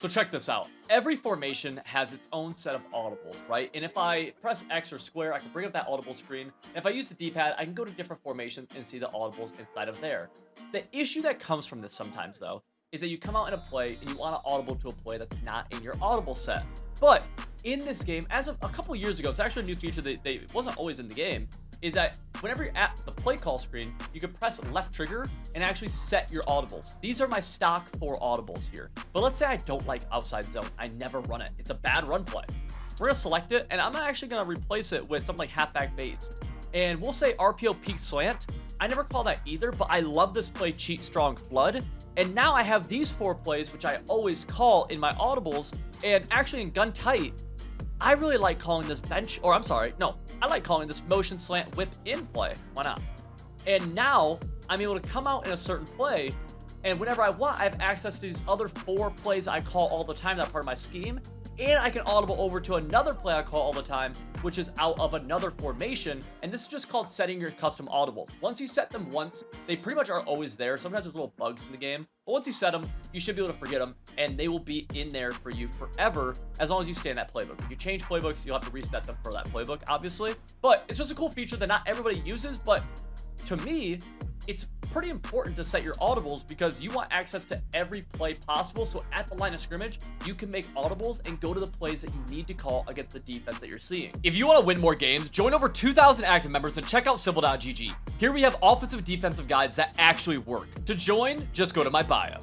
So check this out. Every formation has its own set of audibles, right? And if I press X or square, I can bring up that audible screen. And if I use the D-pad, I can go to different formations and see the audibles inside of there. The issue that comes from this sometimes, though, is that you come out in a play and you want to audible to a play that's not in your audible set. But in this game, as of a couple years ago, it's actually a new feature that wasn't always in the game, is that whenever you're at the play call screen, you can press left trigger and actually set your audibles. These are my stock 4 audibles here. But let's say I don't like outside zone. I never run it. It's a bad run play. We're gonna select it, and I'm actually gonna replace it with something like halfback base. And we'll say RPO peak slant. I never call that either, but I love this play cheat strong flood. And now I have these 4 plays, which I always call in my audibles. And actually in gun tight, I really like calling this bench, or I'm sorry, no, I like calling this motion slant within play. Why not? And now I'm able to come out in a certain play, and whenever I want, I have access to these other 4 plays I call all the time, that part of my scheme. And I can audible over to another play I call all the time, which is out of another formation. And this is just called setting your custom audibles. Once you set them once, they pretty much are always there. Sometimes there's little bugs in the game, but once you set them, you should be able to forget them, and they will be in there for you forever, as long as you stay in that playbook. If you change playbooks, you'll have to reset them for that playbook, obviously. But it's just a cool feature that not everybody uses, but to me, it's pretty important to set your audibles because you want access to every play possible. So at the line of scrimmage, you can make audibles and go to the plays that you need to call against the defense that you're seeing. If you want to win more games, join over 2,000 active members and check out civil.gg. Here we have offensive defensive guides that actually work. To join, just go to my bio.